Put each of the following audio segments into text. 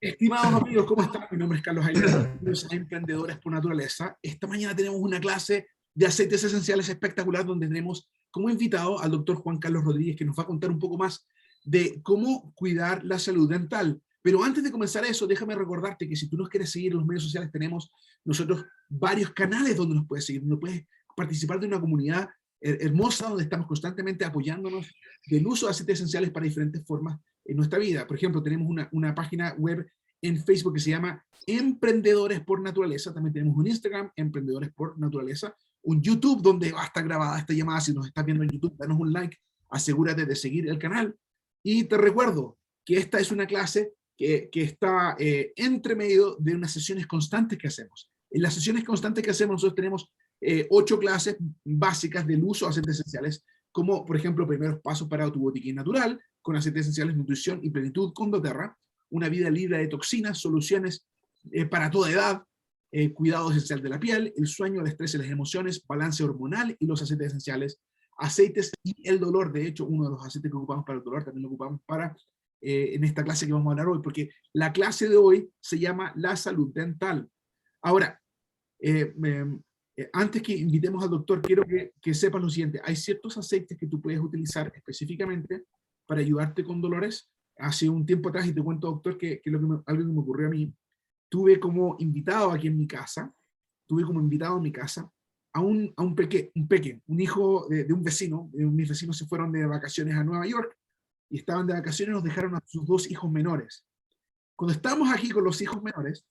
Estimados amigos, ¿cómo están? Mi nombre es Carlos Aguilera, bienvenidos a Emprendedores por Naturaleza. Esta mañana tenemos una clase de aceites esenciales espectacular donde tenemos como invitado al doctor Juan Carlos Rodríguez, que nos va a contar un poco más de cómo cuidar la salud dental. Pero antes de comenzar eso, déjame recordarte que si tú nos quieres seguir en los medios sociales, tenemos nosotros varios canales donde nos puedes seguir, donde puedes participar de una comunidad hermosa donde estamos constantemente apoyándonos del uso de aceites esenciales para diferentes formas en nuestra vida. Por ejemplo, tenemos una página web en Facebook que se llama Emprendedores por Naturaleza. También tenemos un Instagram, Emprendedores por Naturaleza. Un YouTube donde va a estar grabada esta llamada. Si nos estás viendo en YouTube, danos un like. Asegúrate de seguir el canal. Y te recuerdo que esta es una clase que está entre medio de unas sesiones constantes que hacemos. En las sesiones constantes que hacemos, nosotros tenemos 8 clases básicas del uso de aceites esenciales, como por ejemplo, primeros pasos para tu botiquín natural, con aceites esenciales, nutrición y plenitud con doTERRA, una vida libre de toxinas, soluciones para toda edad, cuidado esencial de la piel, el sueño, el estrés y las emociones, balance hormonal y los aceites esenciales, aceites y el dolor. De hecho, uno de los aceites que ocupamos para el dolor también lo ocupamos para en esta clase que vamos a hablar hoy, porque la clase de hoy se llama la salud dental. Ahora, antes que invitemos al doctor, quiero que sepas lo siguiente. Hay ciertos aceites que tú puedes utilizar específicamente para ayudarte con dolores. Hace un tiempo atrás, y te cuento, doctor, que algo que me ocurrió a mí, tuve como invitado aquí en mi casa, tuve como invitado en mi casa un hijo de un vecino. Mis vecinos se fueron de vacaciones a Nueva York y estaban de vacaciones, nos dejaron a sus 2 hijos menores. Cuando estábamos aquí con los hijos menores,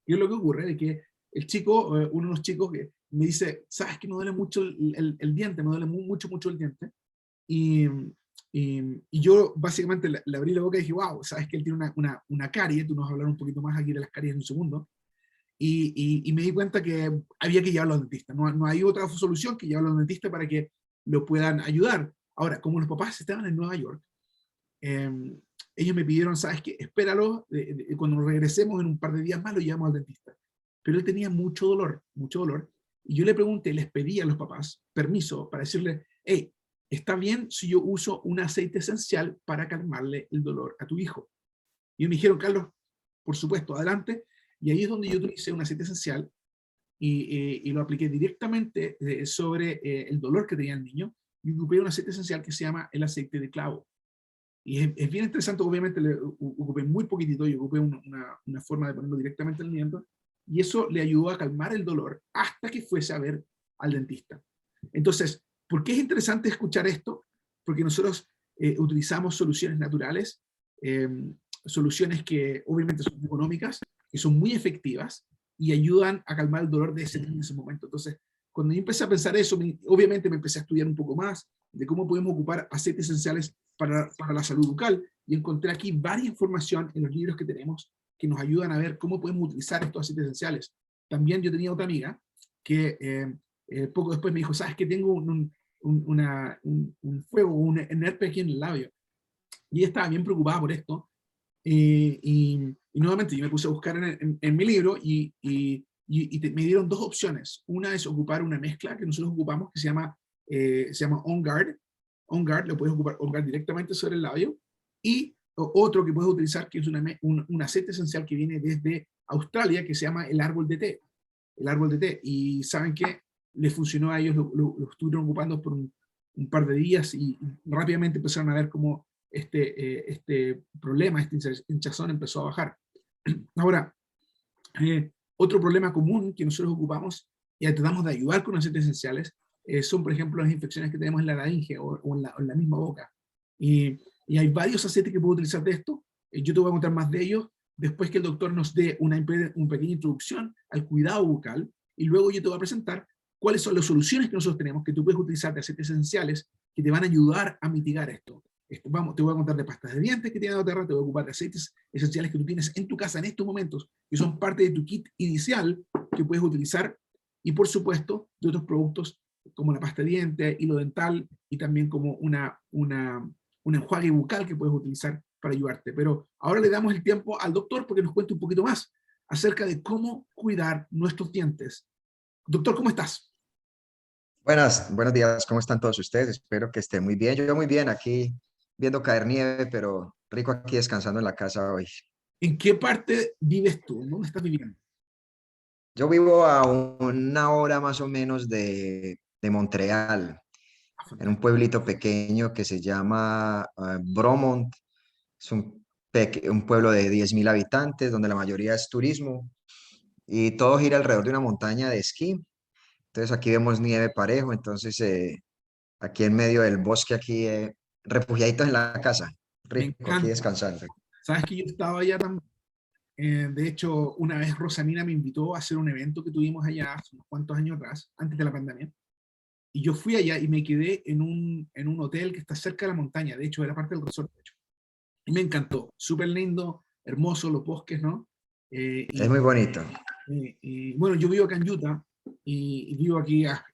¿qué es lo que ocurre? De que el chico, uno de los chicos que me dice, ¿sabes que me duele mucho el diente? Me duele mucho el diente. Y, y yo básicamente le abrí la boca y dije, wow, sabes que él tiene una carie. Tú nos vas a hablar un poquito más aquí de las caries en un segundo. Y me di cuenta que había que llevarlo al dentista. No hay otra solución que llevarlo al dentista para que lo puedan ayudar. Ahora, como los papás estaban en Nueva York, eh, ellos me pidieron, ¿sabes qué? Espéralo, cuando regresemos en un par de días más lo llevamos al dentista. Pero él tenía mucho dolor. Y yo le pregunté, les pedí a los papás permiso para decirle, hey, ¿está bien si yo uso un aceite esencial para calmarle el dolor a tu hijo? Y ellos me dijeron, Carlos, por supuesto, adelante. Y ahí es donde yo utilicé un aceite esencial y lo apliqué directamente sobre el dolor que tenía el niño. Y ocupé un aceite esencial que se llama el aceite de clavo. Y es bien interesante. Obviamente le ocupé muy poquitito, yo ocupé una forma de ponerlo directamente en el diente, y eso le ayudó a calmar el dolor hasta que fuese a ver al dentista. Entonces, ¿por qué es interesante escuchar esto? Porque nosotros utilizamos soluciones naturales, eh, soluciones que obviamente son económicas, que son muy efectivas y ayudan a calmar el dolor de ese niño en ese momento. Entonces, cuando yo empecé a pensar eso, obviamente me empecé a estudiar un poco más de cómo podemos ocupar aceites esenciales para la salud bucal, y encontré aquí varias información en los libros que tenemos que nos ayudan a ver cómo podemos utilizar estos aceites esenciales. También yo tenía otra amiga que poco después me dijo, ¿sabes que tengo un fuego, un herpes aquí en el labio? Y ella estaba bien preocupada por esto. Y nuevamente yo me puse a buscar en mi libro me dieron 2 opciones. Una es ocupar una mezcla que nosotros ocupamos que se llama On Guard. On Guard lo puedes ocupar On Guard directamente sobre el labio. Y otro que puedes utilizar que es un aceite esencial que viene desde Australia que se llama el árbol de té. El árbol de té. Y saben que les funcionó a ellos, lo estuvieron ocupando por un par de días y rápidamente empezaron a ver cómo este problema, este hinchazón empezó a bajar. Ahora, otro problema común que nosotros ocupamos y tratamos de ayudar con aceites esenciales son, por ejemplo, las infecciones que tenemos en la laringe o en la misma boca. Y hay varios aceites que puedo utilizar de esto. Yo te voy a contar más de ellos después que el doctor nos dé una pequeña introducción al cuidado bucal, y luego yo te voy a presentar cuáles son las soluciones que nosotros tenemos que tú puedes utilizar de aceites esenciales que te van a ayudar a mitigar esto. Te voy a contar de pastas de dientes que tiene doTERRA, te voy a ocupar de aceites esenciales que tú tienes en tu casa en estos momentos, que son parte de tu kit inicial que puedes utilizar, y por supuesto de otros productos como la pasta de dientes, hilo dental, y también como un enjuague bucal que puedes utilizar para ayudarte. Pero ahora le damos el tiempo al doctor porque nos cuente un poquito más acerca de cómo cuidar nuestros dientes. Doctor, ¿cómo estás? Buenos días, ¿cómo están todos ustedes? Espero que estén muy bien. Yo muy bien, aquí viendo caer nieve, pero rico aquí descansando en la casa hoy. ¿En qué parte vives tú? ¿Dónde estás viviendo? Yo vivo a una hora más o menos de Montreal, Ah, en un fantástico. pueblito pequeño que se llama Bromont. Es un pueblo de 10.000 habitantes, donde la mayoría es turismo y todo gira alrededor de una montaña de esquí. Entonces aquí vemos nieve parejo, entonces aquí en medio del bosque, aquí refugiaditos en la casa, Me rico, aquí encanta. descansando. Sabes que yo estaba allá también. De hecho, una vez Rosamina me invitó a hacer un evento que tuvimos allá hace unos cuantos años atrás, antes de la pandemia. Y yo fui allá y me quedé en un hotel que está cerca de la montaña, de hecho, era parte del resort, de hecho. Y me encantó, súper lindo, hermoso, los bosques, ¿no? Eh, Es y, muy bonito. bueno, yo vivo acá en Utah y vivo aquí a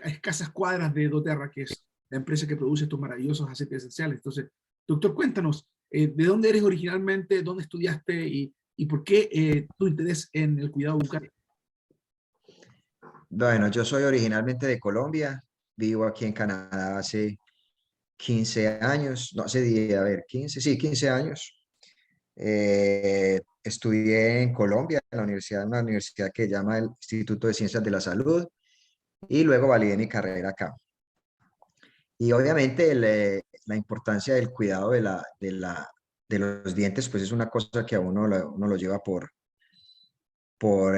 escasas cuadras de doTERRA, que es la empresa que produce estos maravillosos aceites esenciales. Entonces, doctor, cuéntanos, ¿de dónde eres originalmente? ¿Dónde estudiaste? Y por qué tu interés en el cuidado bucal? Bueno, yo soy originalmente de Colombia, vivo aquí en Canadá hace 15 años, no hace 10, a ver, 15, sí, 15 años. Estudié en Colombia, en la universidad, una universidad que se llama el Instituto de Ciencias de la Salud, y luego validé mi carrera acá. Y obviamente la importancia del cuidado de los dientes, pues es una cosa que a uno lo lleva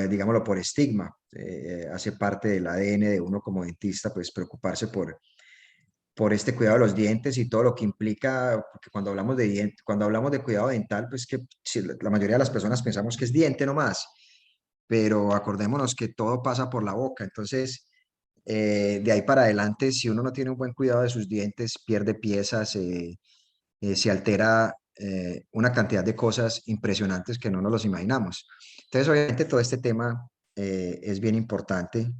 digámoslo, por estigma. Hace parte del ADN de uno como dentista, pues preocuparse por este cuidado de los dientes y todo lo que implica, porque cuando hablamos de cuando hablamos de cuidado dental, pues que sí, la mayoría de las personas pensamos que es diente nomás, pero acordémonos que todo pasa por la boca. Entonces, de ahí para adelante, si uno no tiene un buen cuidado de sus dientes, pierde piezas, se altera una cantidad de cosas impresionantes que no nos los imaginamos. Entonces, obviamente, todo este tema es bien importante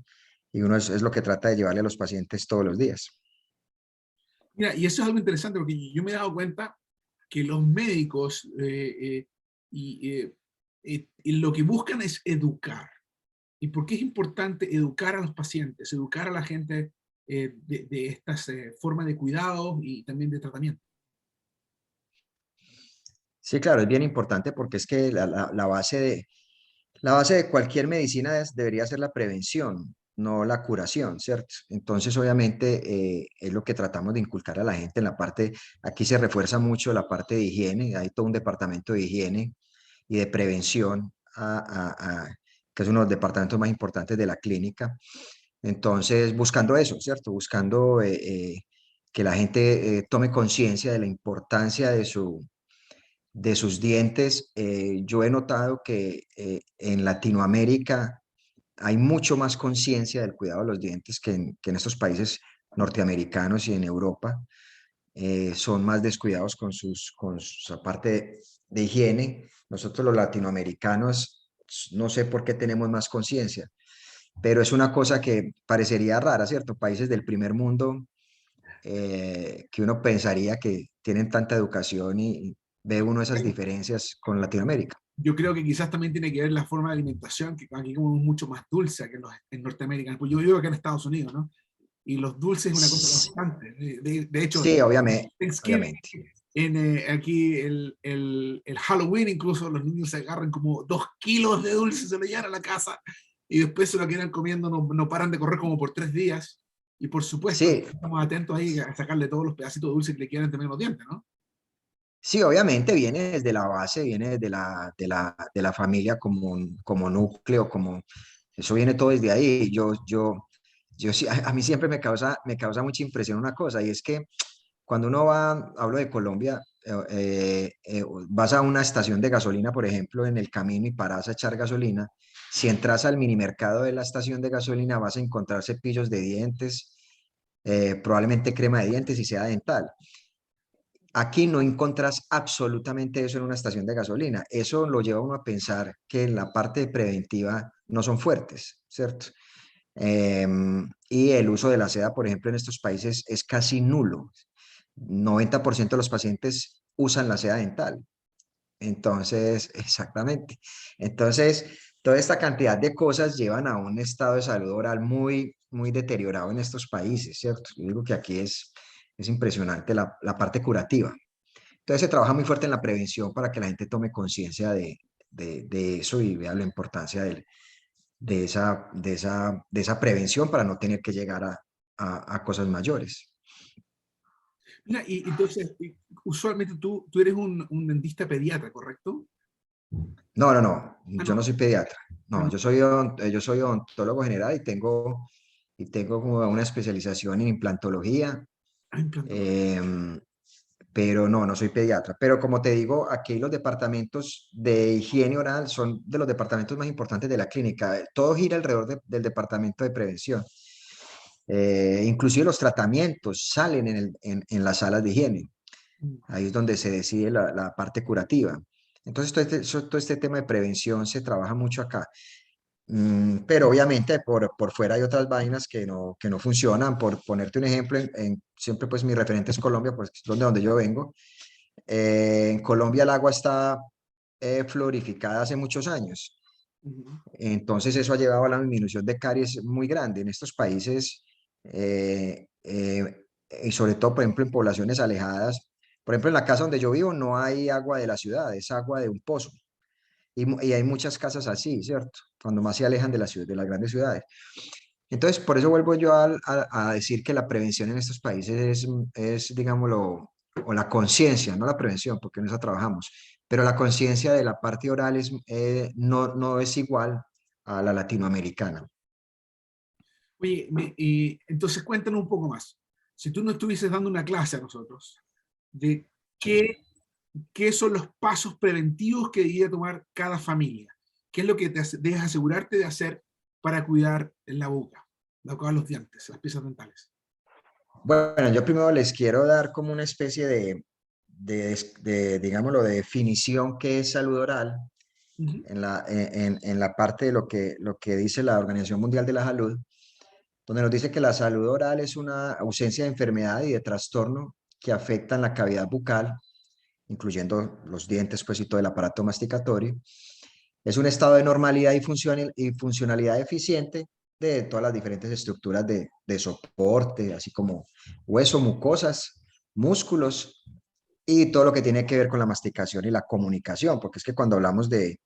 y uno es lo que trata de llevarle a los pacientes todos los días. Mira, y eso es algo interesante porque yo me he dado cuenta que los médicos y, y lo que buscan es educar. ¿Y por qué es importante educar a los pacientes, educar a la gente de estas formas de cuidado y también de tratamiento? Sí, claro, es bien importante porque es que la base de cualquier medicina debería ser la prevención, no la curación, ¿cierto? Entonces, obviamente, es lo que tratamos de inculcar a la gente en la parte, aquí se refuerza mucho la parte de higiene, hay todo un departamento de higiene y de prevención, que es uno de los departamentos más importantes de la clínica. Entonces, buscando eso, ¿cierto? Buscando que la gente tome conciencia de la importancia de sus dientes. Yo he notado que en Latinoamérica hay mucho más conciencia del cuidado de los dientes que en estos países norteamericanos y en Europa. Son más descuidados con su parte de higiene. Nosotros los latinoamericanos, no sé por qué tenemos más conciencia, pero es una cosa que parecería rara, ¿cierto? Países del primer mundo que uno pensaría que tienen tanta educación y ve uno esas diferencias con Latinoamérica. Yo creo que quizás también tiene que ver la forma de alimentación, que aquí comemos mucho más dulce que en Norteamérica. Pues yo vivo acá en Estados Unidos, ¿no? Y los dulces es una cosa constante. De hecho, Sí, obviamente, Thanksgiving, obviamente. aquí el Halloween incluso los niños se agarran como 2 kilos de dulce, se lo llevan a la casa y después se lo quedan comiendo, no, no paran de correr como por 3 días. Y por supuesto, Sí, estamos atentos ahí a sacarle todos los pedacitos de dulce que le quieran también los dientes, ¿no? sí, obviamente viene desde la base, viene desde la familia como núcleo, eso viene todo desde ahí. Yo sí, a mí siempre me causa mucha impresión una cosa, y es que cuando uno va, hablo de Colombia, vas a una estación de gasolina, por ejemplo, en el camino y paras a echar gasolina. Si entras al minimercado de la estación de gasolina, vas a encontrar cepillos de dientes, probablemente crema de dientes y sea dental. Aquí no encontrás absolutamente eso en una estación de gasolina. Eso lo lleva a uno a pensar que en la parte preventiva no son fuertes, ¿cierto? Y el uso de la seda, por ejemplo, en estos países es casi nulo. 90% de los pacientes usan la seda dental. Entonces, exactamente. Entonces, toda esta cantidad de cosas llevan a un estado de salud oral muy, muy deteriorado en estos países, ¿cierto? Yo digo que aquí es impresionante la parte curativa. Entonces se trabaja muy fuerte en la prevención para que la gente tome conciencia de eso y vea la importancia de esa prevención para no tener que llegar a cosas mayores. Mira, y entonces, usualmente tú eres un dentista pediatra, ¿correcto? No, no, no, Ah, yo no no. soy pediatra. Ah, No, no. yo soy odontólogo general y tengo como una especialización en implantología, Ah, implantología. em, pero no, no soy pediatra. Pero como te digo, aquí los departamentos de higiene oral son de los departamentos más importantes de la clínica. Todo gira alrededor del departamento de prevención. Inclusive los tratamientos salen en las salas de higiene. Mm. Ahí es donde se decide la parte curativa. Entonces, todo este tema de prevención se trabaja mucho acá. Pero obviamente por fuera hay otras vainas que no funcionan. Por ponerte un ejemplo, siempre pues mi referente es Colombia, pues es donde yo vengo. En Colombia el agua está fluorificada hace muchos años. Ujú. Entonces eso ha llevado a la disminución de caries muy grande en estos países y sobre todo, por ejemplo, en poblaciones alejadas. Por ejemplo, en la casa donde yo vivo no hay agua de la ciudad, es agua de un pozo. Y hay muchas casas así, ¿cierto? Cuando más se alejan de la ciudad, de las grandes ciudades. Entonces, por eso vuelvo yo a decir que la prevención en estos países es, digámoslo, o la conciencia, no la prevención, porque en eso trabajamos, pero la conciencia de la parte oral no, no es igual a la latinoamericana. Oye, y entonces cuéntanos un poco más. Si tú no estuvieses dando una clase a nosotros, de qué, qué son los pasos preventivos que debería tomar cada familia, qué es lo que debes asegurarte de hacer para cuidar la boca, los dientes, las piezas dentales. Bueno, yo primero les quiero dar como una especie digámoslo, de definición que es salud oral Ujú. en la parte de lo que dice la Organización Mundial de la Salud, donde nos dice que la salud oral es una ausencia de enfermedad y de trastorno que afectan la cavidad bucal, incluyendo los dientes pues, y todo el aparato masticatorio. Es un estado de normalidad y funcionalidad eficiente de todas las diferentes estructuras de soporte, así como hueso, mucosas, músculos y todo lo que tiene que ver con la masticación y la comunicación, porque es que cuando hablamos de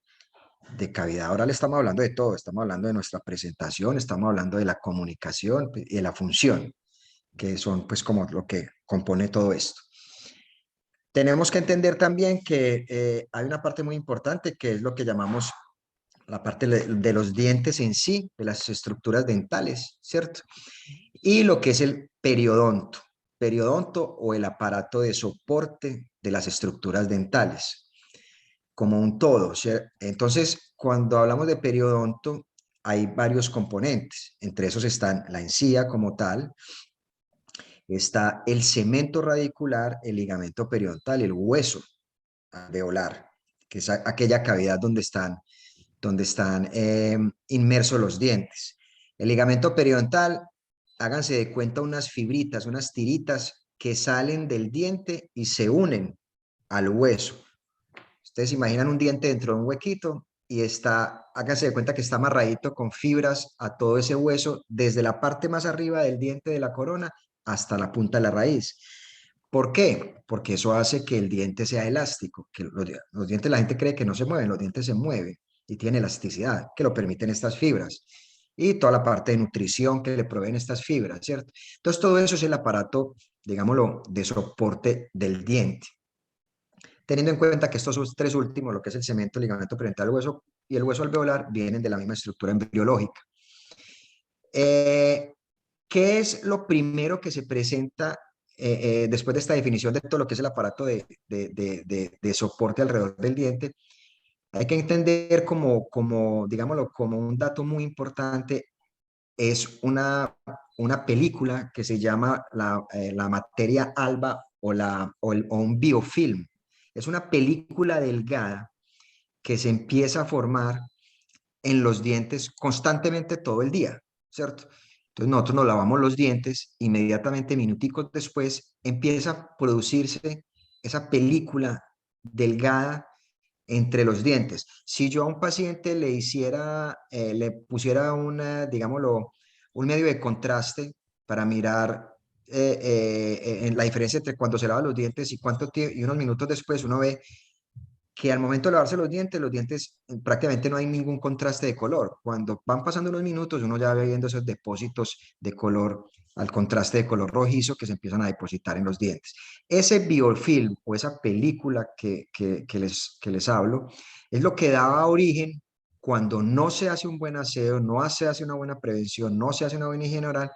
cavidad oral estamos hablando de todo, estamos hablando de nuestra presentación, estamos hablando de la comunicación y de la función, que son pues como lo que compone todo esto. Tenemos que entender también que hay una parte muy importante que es lo que llamamos la parte de los dientes en sí, de las estructuras dentales, ¿cierto? Y lo que es el periodonto, periodonto o el aparato de soporte de las estructuras dentales, como un todo, ¿cierto? Entonces, cuando hablamos de periodonto, hay varios componentes, entre esos están la encía como tal, está el cemento radicular, el ligamento periodontal y el hueso alveolar, que es aquella cavidad donde están inmersos los dientes. El ligamento periodontal, háganse de cuenta unas fibritas, unas tiritas que salen del diente y se unen al hueso. Ustedes imaginan un diente dentro de un huequito y está, háganse de cuenta que está amarradito con fibras a todo ese hueso, desde la parte más arriba del diente de la corona hasta la punta de la raíz. ¿Por qué? Porque eso hace que el diente sea elástico, que los dientes la gente cree que no se mueven, los dientes se mueven y tienen elasticidad, que lo permiten estas fibras. Y toda la parte de nutrición que le proveen estas fibras, ¿cierto? Entonces todo eso es el aparato, digámoslo, de soporte del diente. Teniendo en cuenta que estos tres últimos, lo que es el cemento, el ligamento periodontal, hueso y el hueso alveolar, vienen de la misma estructura embriológica. Eh, ¿Qué es lo primero que se presenta después de esta definición de todo lo que es el aparato de soporte alrededor del diente? Hay que entender digámoslo, como un dato muy importante, es una película que se llama la materia alba o un biofilm. Es una película delgada que se empieza a formar en los dientes constantemente todo el día, ¿cierto? Entonces nosotros nos lavamos los dientes, inmediatamente, minuticos después, empieza a producirse esa película delgada entre los dientes. Si yo a un paciente le pusiera digámoslo, un medio de contraste para mirar en la diferencia entre cuando se lava los dientes y, y unos minutos después uno ve que al momento de lavarse los dientes prácticamente no hay ningún contraste de color. Cuando van pasando unos minutos, uno ya va viendo esos depósitos de color, al contraste de color rojizo que se empiezan a depositar en los dientes. Ese biofilm o esa película que les hablo es lo que daba origen cuando no se hace un buen aseo, no se hace una buena prevención, no se hace una buena higiene oral,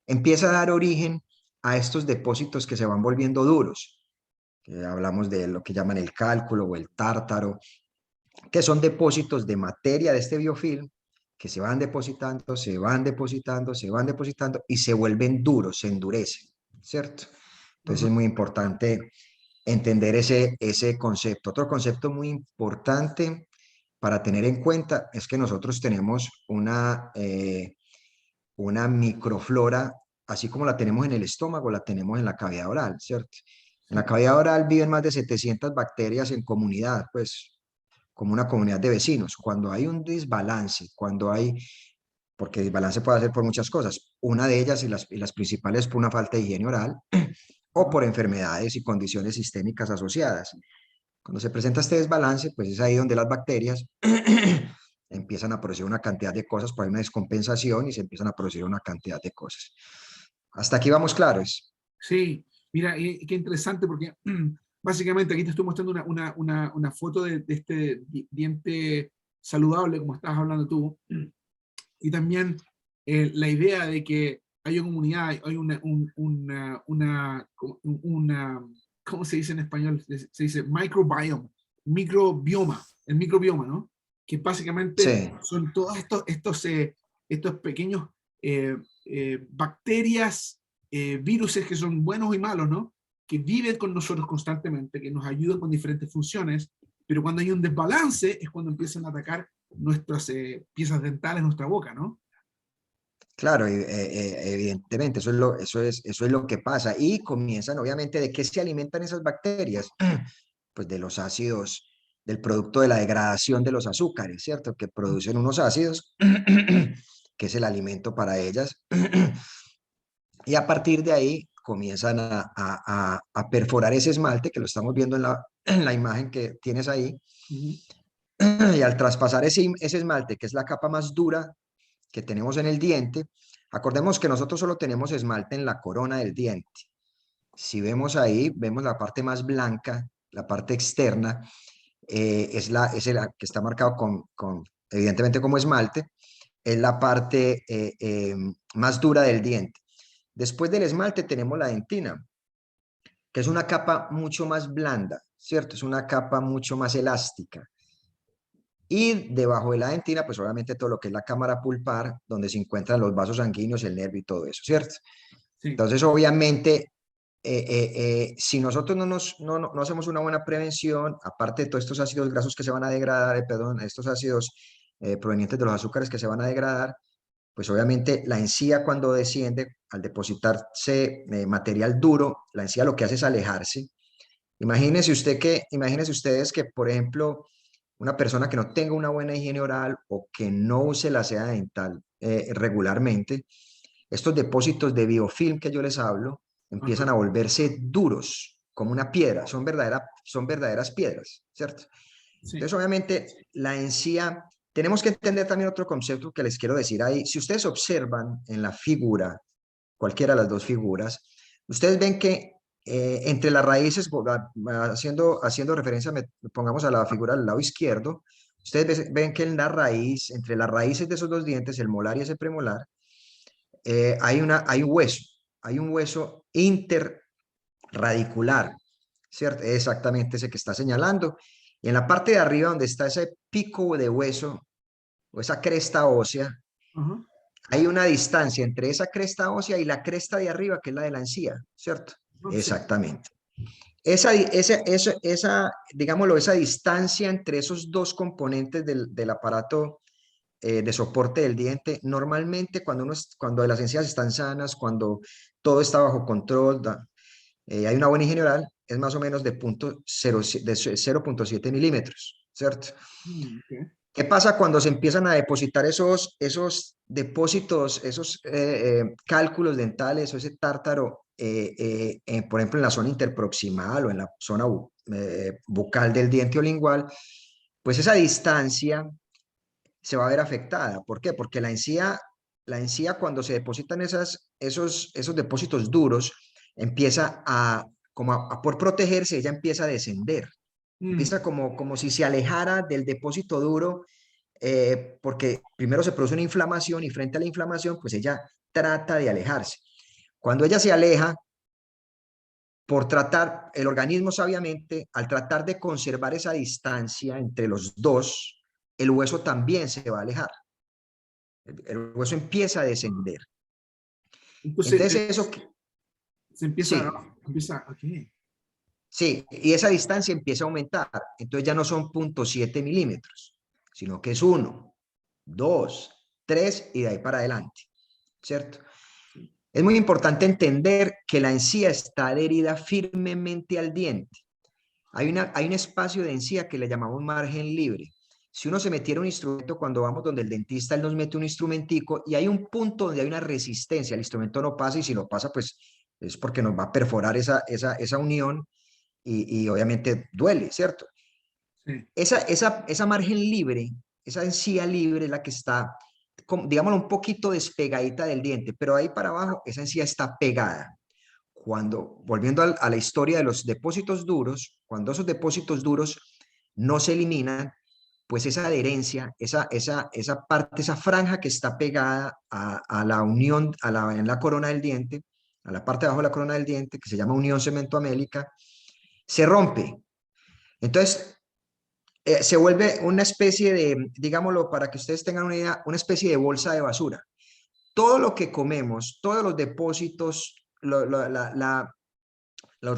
empieza a dar origen a estos depósitos que se van volviendo duros. Hablamos de lo que llaman el cálculo o el tártaro, que son depósitos de materia de este biofilm que se van depositando, se van depositando, se van depositando y se vuelven duros, se endurecen, ¿cierto? Entonces Ajá. es muy importante entender ese concepto. Otro concepto muy importante para tener en cuenta es que nosotros tenemos una microflora, así como la tenemos en el estómago, la tenemos en la cavidad oral, ¿cierto? En la Sí. cavidad oral viven más de 700 bacterias en comunidad, pues como una comunidad de vecinos. Cuando hay un desbalance, porque desbalance puede ser por muchas cosas, una de ellas y las principales por una falta de higiene oral o Ajá. por enfermedades y condiciones sistémicas asociadas. Cuando se presenta este desbalance, pues es ahí donde las bacterias empiezan a producir una cantidad de cosas, por una descompensación y se empiezan a producir una cantidad de cosas. Hasta aquí vamos claros. Sí, mira, qué interesante porque básicamente aquí te estoy mostrando una foto de este diente saludable, como estabas hablando tú, y también la idea de que hay una comunidad, hay ¿cómo se dice en español? Se dice microbiome, microbioma, el microbioma, ¿no? Que básicamente Sí, son todos estos pequeños eh, bacterias, viruses que son buenos y malos, ¿no? Que viven con nosotros constantemente, que nos ayudan con diferentes funciones, pero cuando hay un desbalance es cuando empiezan a atacar nuestras piezas dentales, nuestra boca, ¿no? claro, evidentemente, eso es lo que pasa. Y comienzan, obviamente, ¿de qué se alimentan esas bacterias? Pues de los ácidos, del producto de la degradación de los azúcares, ¿cierto? Que producen unos ácidos, que es el alimento para ellas. Y a partir de ahí comienzan a perforar ese esmalte, que lo estamos viendo en la imagen que tienes ahí. Ujú. Y al traspasar ese esmalte, que es la capa más dura que tenemos en el diente, acordemos que nosotros solo tenemos esmalte en la corona del diente. Si vemos ahí, vemos la parte más blanca, la parte externa, es la que está marcado evidentemente como esmalte, es la parte más dura del diente. Después del esmalte tenemos la dentina, que es una capa mucho más blanda, ¿cierto? Es una capa mucho más elástica. Y debajo de la dentina, pues obviamente todo lo que es la cámara pulpar, donde se encuentran los vasos sanguíneos, el nervio y todo eso, ¿cierto? Sí. Entonces, obviamente, si nosotros no hacemos una buena prevención, aparte de todos estos ácidos grasos que se van a degradar, perdón, estos ácidos provenientes de los azúcares que se van a degradar, pues obviamente la encía cuando desciende, al depositarse material duro, la encía lo que hace es alejarse. Imagínense ustedes que, por ejemplo, una persona que no tenga una buena higiene oral o que no use la seda dental regularmente, estos depósitos de biofilm que yo les hablo Ajá. empiezan a volverse duros, como una piedra, son verdaderas piedras, ¿cierto? Sí. Entonces, obviamente, la encía, tenemos que entender también otro concepto que les quiero decir ahí. Si ustedes observan en la figura, cualquiera de las dos figuras, ustedes ven que entre las raíces, haciendo referencia, pongamos a la figura del lado izquierdo, ustedes ven que en la raíz, entre las raíces de esos dos dientes, el molar y ese premolar, hay un hueso interradicular, ¿cierto? Exactamente ese que está señalando. Y en la parte de arriba, donde está ese pico de hueso o esa cresta ósea, Ajá. hay una distancia entre esa cresta ósea y la cresta de arriba, que es la de la encía, ¿cierto? No, sí. Exactamente. Digámoslo, esa distancia entre esos dos componentes del aparato de soporte del diente, normalmente cuando las encías están sanas, cuando todo está bajo control, hay una buena higiene oral, es más o menos de 0.7 milímetros, ¿cierto? Ok. ¿Qué pasa cuando se empiezan a depositar esos depósitos, esos cálculos dentales o ese tártaro por ejemplo, en la zona interproximal o en la zona bucal del diente o lingual, pues esa distancia se va a ver afectada. ¿Por qué? Porque la encía cuando se depositan esos depósitos duros, empieza por protegerse, ella empieza a descender. Mm, Empieza como si se alejara del depósito duro, porque primero se produce una inflamación y frente a la inflamación, pues ella trata de alejarse. Cuando ella se aleja, por tratar, el organismo sabiamente, al tratar de conservar esa distancia entre los dos, el hueso también se va a alejar. El hueso empieza a descender. entonces, Entonces se empieza, sí, ok. sí, y esa distancia empieza a aumentar. Entonces ya no son 0,7 milímetros, sino que es 1, 2, 3 y de ahí para adelante, ¿cierto? Sí. Es muy importante entender que la encía está adherida firmemente al diente. Hay un espacio de encía que le llamamos margen libre. Si uno se metiera un instrumento cuando vamos donde el dentista, él nos mete un instrumentico y hay un punto donde hay una resistencia, el instrumento no pasa y si no pasa, pues es porque nos va a perforar esa unión y obviamente duele, ¿cierto? Sí. Esa margen libre, esa encía libre es la que está, digámoslo, un poquito despegadita del diente, pero ahí para abajo esa encía está pegada. Volviendo a la historia de los depósitos duros, cuando esos depósitos duros no se eliminan, pues esa adherencia, esa parte, esa franja que está pegada a la unión, en la corona del diente, a la parte de abajo de la corona del diente, que se llama unión cemento-amélica, se rompe. Entonces, se vuelve una especie de, digámoslo, para que ustedes tengan una idea, una especie de bolsa de basura. Todo lo que comemos, todos los depósitos, los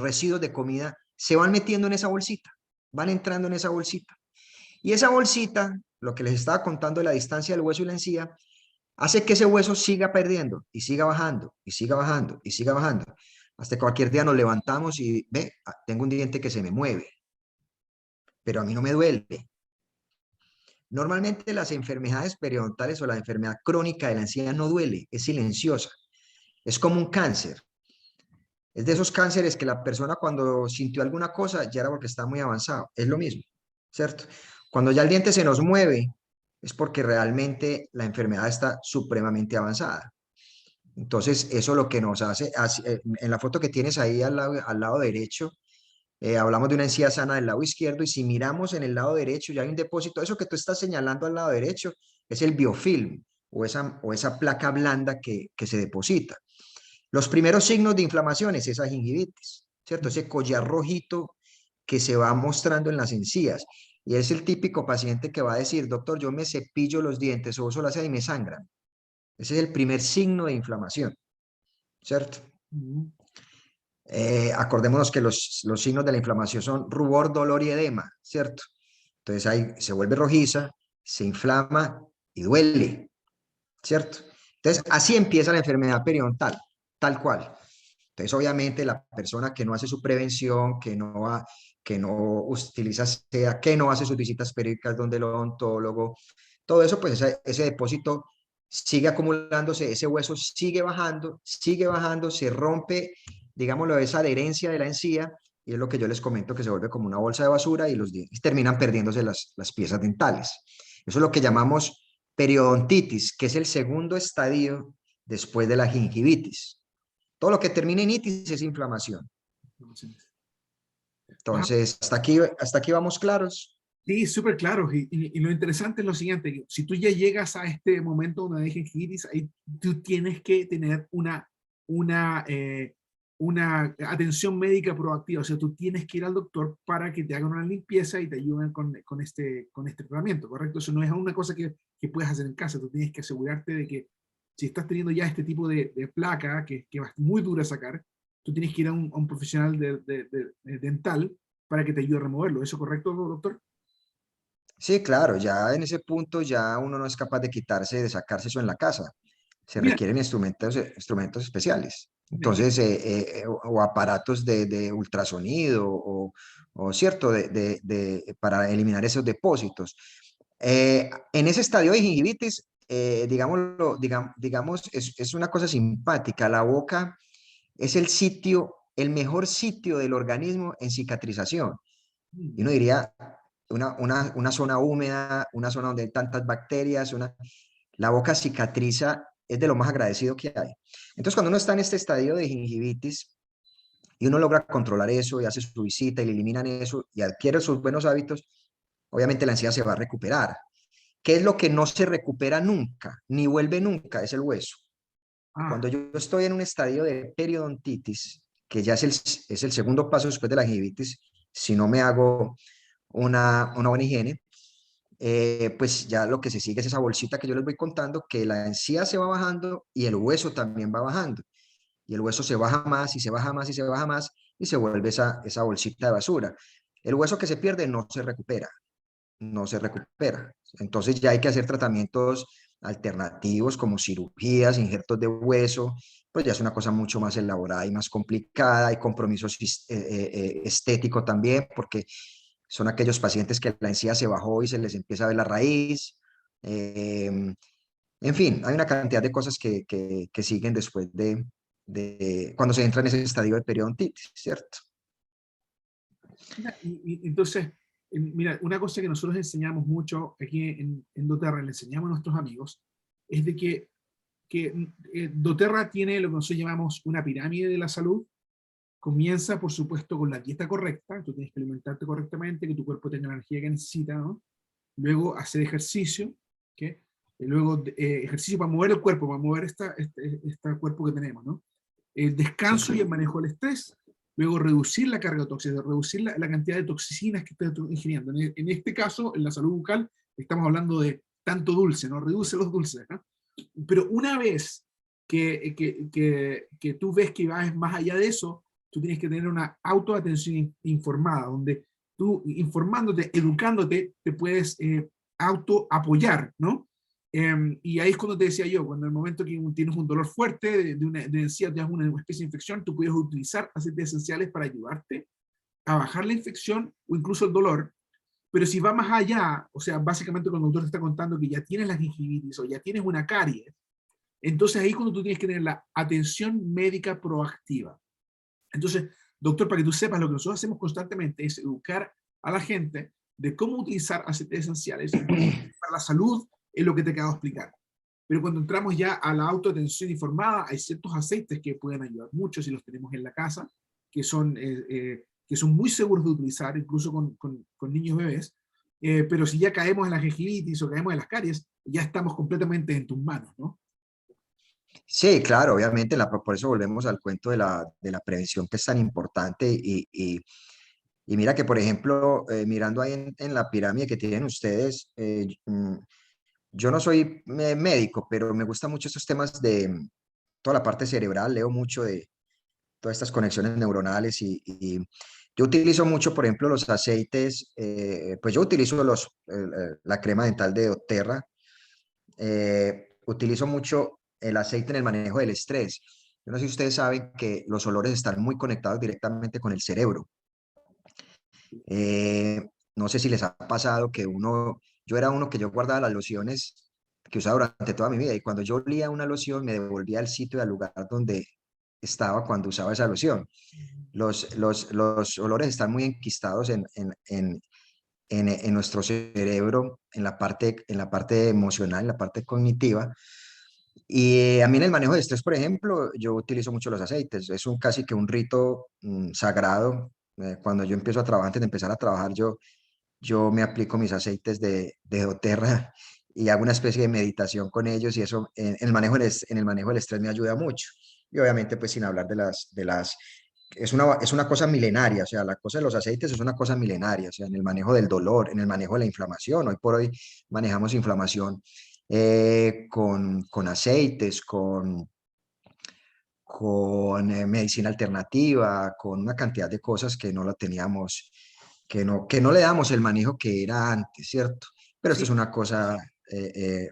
residuos de comida, se van metiendo en esa bolsita, van entrando en esa bolsita. Y esa bolsita, lo que les estaba contando de la distancia del hueso y la encía, hace que ese hueso siga perdiendo y siga bajando y siga bajando y siga bajando. Hasta que cualquier día nos levantamos y ve, tengo un diente que se me mueve, pero a mí no me duele. Normalmente las enfermedades periodontales o la enfermedad crónica de la encía no duele, es silenciosa, es como un cáncer. Es de esos cánceres que la persona cuando sintió alguna cosa ya era porque está muy avanzado. Es lo mismo, ¿cierto? Cuando ya el diente se nos mueve es porque realmente la enfermedad está supremamente avanzada. Entonces, eso lo que nos hace, en la foto que tienes ahí al lado derecho, hablamos de una encía sana del lado izquierdo y si miramos en el lado derecho ya hay un depósito, eso que tú estás señalando al lado derecho es el biofilm o esa placa blanda que se deposita. Los primeros signos de inflamación es esa gingivitis, ¿cierto? Ese collar rojito que se va mostrando en las encías. Y es el típico paciente que va a decir, doctor, yo me cepillo los dientes o uso la seda y me sangran. Ese es el primer signo de inflamación, ¿cierto? Mm, Acordémonos que los signos de la inflamación son rubor, dolor y edema, ¿cierto? Entonces ahí se vuelve rojiza, se inflama y duele, ¿cierto? Entonces así empieza la enfermedad periodontal, tal cual. Entonces, obviamente, la persona que no hace su prevención, que no utiliza seda, que no hace sus visitas periódicas donde el odontólogo, todo eso, pues ese depósito sigue acumulándose, ese hueso sigue bajando, se rompe, digámoslo, esa adherencia de la encía, y es lo que yo les comento, que se vuelve como una bolsa de basura y los dientes terminan perdiéndose las piezas dentales. Eso es lo que llamamos periodontitis, que es el segundo estadio después de la gingivitis. Todo lo que termine en itis es inflamación. informaciones. Wow. Entonces, hasta aquí vamos claros. Sí, súper claro. Y lo interesante es lo siguiente, que si tú ya llegas a este momento donde hay gingivitis, ahí tú tienes que tener una, eh, una atención médica proactiva. O sea, tú tienes que ir al doctor para que te hagan una limpieza y te ayuden con este tratamiento, ¿correcto? Eso no es una cosa que puedes hacer en casa. Tú tienes que asegurarte de que si estás teniendo ya este tipo de placa, que va muy dura a sacar, tú tienes que ir a un profesional de dental para que te ayude a removerlo. ¿Eso correcto, doctor? Sí, claro, ya en ese punto ya uno no es capaz de quitarse, de sacarse eso en la casa. Se Mira, requieren instrumentos especiales. mira, Entonces, o aparatos de ultrasonido o cierto, para eliminar esos depósitos. En ese estadio de gingivitis, digamos, es una cosa simpática. La boca es el sitio, el mejor sitio del organismo en cicatrización. Y Mm. uno diría, una zona húmeda, una zona donde hay tantas bacterias, la boca cicatriza, es de lo más agradecido que hay. Entonces, cuando uno está en este estadio de gingivitis y uno logra controlar eso y hace su visita y le eliminan eso y adquiere sus buenos hábitos, obviamente la encía se va a recuperar. ¿Qué es lo que no se recupera nunca, ni vuelve nunca? Es el hueso. Cuando Ah, yo estoy en un estadio de periodontitis, que ya es el segundo paso después de la gingivitis, si no me hago una buena higiene, pues ya lo que se sigue es esa bolsita que yo les voy contando, que la encía se va bajando y el hueso también va bajando. Y el hueso se baja más y se baja más y se baja más y se vuelve esa bolsita de basura. El hueso que se pierde no se recupera, no se recupera. Entonces ya hay que hacer tratamientos alternativos como cirugías, injertos de hueso, pues ya es una cosa mucho más elaborada y más complicada. Hay compromisos estético también, porque son aquellos pacientes que la encía se bajó y se les empieza a ver la raíz. Eh, en fin, hay una cantidad de cosas que siguen después de cuando se entra en ese estadio de periodontitis, ¿cierto? mira, entonces, mira, una cosa que nosotros enseñamos mucho aquí en doTERRA, le enseñamos a nuestros amigos, es de que doTERRA tiene lo que nosotros llamamos una pirámide de la salud. Comienza, por supuesto, con la dieta correcta, tú tienes que alimentarte correctamente, que tu cuerpo tenga la energía que necesita, ¿no? Luego hacer ejercicio, ¿qué? Y luego ejercicio para mover el cuerpo, para mover este cuerpo que tenemos, ¿no? El Sí. descanso y el manejo del estrés, luego reducir la carga tóxica, reducir la cantidad de toxinas que estás ingiriendo. En este caso, en la salud bucal, estamos hablando de tanto dulce, ¿no? Reduce los dulces, ¿no? Pero una vez que tú ves que vas más allá de eso, tú tienes que tener una autoatención informada, donde tú informándote, educándote, te puedes auto apoyar, ¿no? Y ahí es cuando te decía yo, cuando en el momento que tienes un dolor fuerte de encía, tienes una especie de infección, tú puedes utilizar aceites esenciales para ayudarte a bajar la infección o incluso el dolor. Pero si va más allá, o sea, básicamente cuando el doctor te está contando que ya tienes la gingivitis o ya tienes una caries, entonces ahí es cuando tú tienes que tener la atención médica proactiva. Entonces, doctor, para que tú sepas, lo que nosotros hacemos constantemente es educar a la gente de cómo utilizar aceites esenciales y cómo para la salud es lo que te acabo de explicar. Pero cuando entramos ya a la autoatención informada, hay ciertos aceites que pueden ayudar mucho si los tenemos en la casa, que son muy seguros de utilizar, incluso con niños bebés. Pero si ya caemos en la gingivitis o caemos en las caries, ya estamos completamente en tus manos, ¿no? Sí, claro, obviamente, por eso volvemos al cuento de la prevención que es tan importante y mira que, por ejemplo, mirando ahí en la pirámide que tienen ustedes, yo no soy médico, pero me gustan mucho estos temas de toda la parte cerebral, leo mucho de todas estas conexiones neuronales y yo utilizo mucho, por ejemplo, los aceites, pues yo utilizo la crema dental de doTERRA, utilizo mucho el aceite en el manejo del estrés. Yo no sé si ustedes saben que los olores están muy conectados directamente con el cerebro. Eh, no sé si les ha pasado que yo era uno que yo guardaba las lociones que usaba durante toda mi vida y cuando yo olía una loción me devolvía al sitio y al lugar donde estaba cuando usaba esa loción. Los olores están muy enquistados en nuestro cerebro, en la parte emocional, en la parte cognitiva. Y a mí en el manejo de estrés, por ejemplo, yo utilizo mucho los aceites. Es casi que un rito sagrado. Cuando yo empiezo a trabajar, antes de empezar a trabajar, yo me aplico mis aceites de doTERRA y hago una especie de meditación con ellos y eso en el manejo del estrés me ayuda mucho. Y obviamente, pues sin hablar es una cosa milenaria, o sea, la cosa de los aceites es una cosa milenaria, o sea, en el manejo del dolor, en el manejo de la inflamación. Hoy por hoy manejamos inflamación con aceites, con medicina alternativa, con una cantidad de cosas que no la teníamos, que no le damos el manejo que era antes, ¿cierto? Pero esto es Sí, una cosa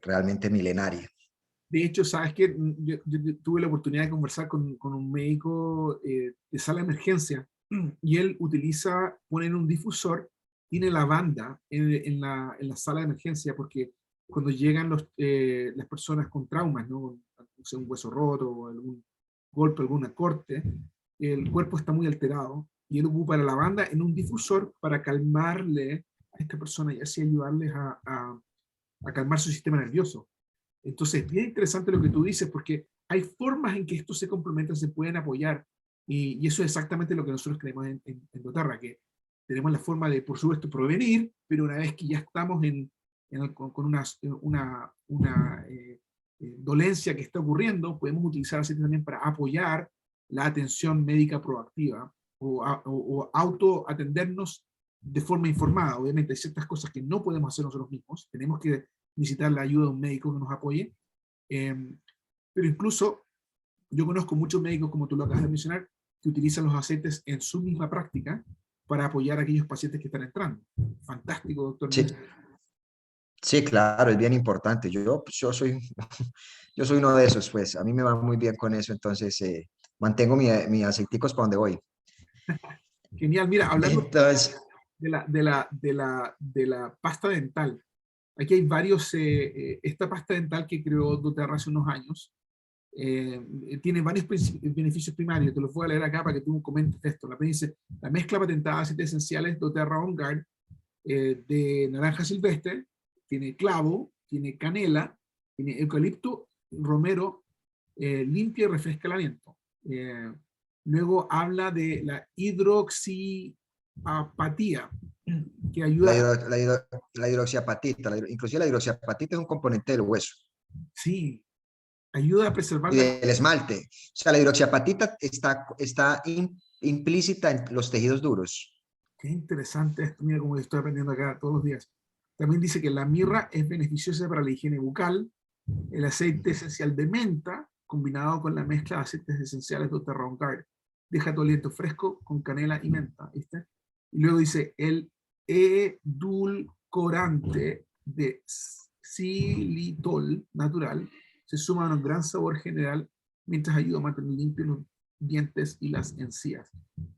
realmente milenaria. de hecho, sabes que yo tuve la oportunidad de conversar con un médico de sala de emergencia y él pone en un difusor, tiene lavanda en la sala de emergencia porque cuando llegan las personas con traumas, ¿no? O sea, un hueso roto o golpe, alguna corte, el cuerpo está muy alterado y él ocupa la lavanda en un difusor para calmarle a esta persona y así ayudarles a calmar su sistema nervioso. Entonces, bien interesante lo que tú dices, porque hay formas en que estos se complementan, se pueden apoyar, y eso es exactamente lo que nosotros creemos en doTERRA, que tenemos la forma de, por supuesto, prevenir, pero una vez que ya estamos con una dolencia que está ocurriendo, podemos utilizar aceite también para apoyar la atención médica proactiva o auto atendernos de forma informada. Obviamente hay ciertas cosas que no podemos hacer nosotros mismos, tenemos que necesitar la ayuda de un médico que nos apoye, pero incluso yo conozco muchos médicos, como tú lo acabas de mencionar, que utilizan los aceites en su misma práctica para apoyar a aquellos pacientes que están entrando. Fantástico, doctor. Sí, sí, claro, es bien importante. Yo soy, yo soy uno de esos, pues a mí me va muy bien con eso, entonces mantengo mi aceiticos para donde voy. Genial. Mira, hablando Entonces, de la pasta dental, aquí hay varios, esta pasta dental que creó doTERRA hace unos años, tiene varios beneficios primarios, te los voy a leer acá para que tú comentes esto. La dice, la mezcla patentada de aceites esenciales doTERRA On Guard de naranja silvestre, tiene clavo, tiene canela, tiene eucalipto, romero, limpia y refresca el aliento. Luego habla de la hidroxiapatía, que la, ayuda, la hidroxiapatita, inclusive la hidroxiapatita es un componente del hueso sí, ayuda a preservar y la... del esmalte. O sea, la hidroxiapatita está implícita en los tejidos duros. Qué interesante esto, mira cómo estoy aprendiendo acá todos los días. También dice que la mirra es beneficiosa para la higiene bucal, el aceite esencial de menta, combinado con la mezcla de aceites esenciales de doTERRA On Guard, deja tu aliento fresco con canela y menta, ¿viste? Y luego dice, el edulcorante de xilitol natural se suma a un gran sabor general mientras ayuda a mantener limpios los dientes y las encías.